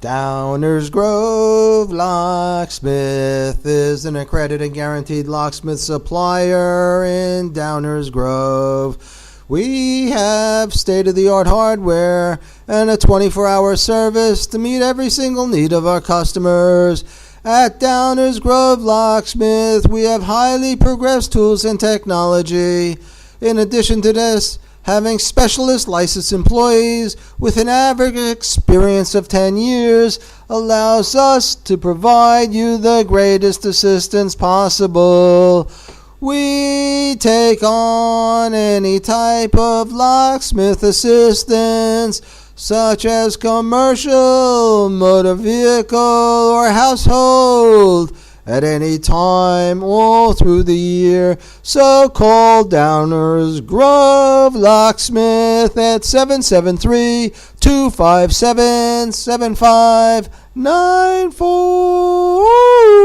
Downers Grove Locksmith is an accredited guaranteed locksmith supplier in Downers Grove. We have state-of-the-art hardware and a 24-hour service to meet every single need of our customers. At Downers Grove Locksmith, we have highly progressed tools and technology. In addition to this, having specialist licensed employees with an average experience of 10 years allows us to provide you the greatest assistance possible. We take on any type of locksmith assistance, such as commercial, motor vehicle, or household, at any time all through the year. So call Downers Grove Locksmith at 773-257-7594.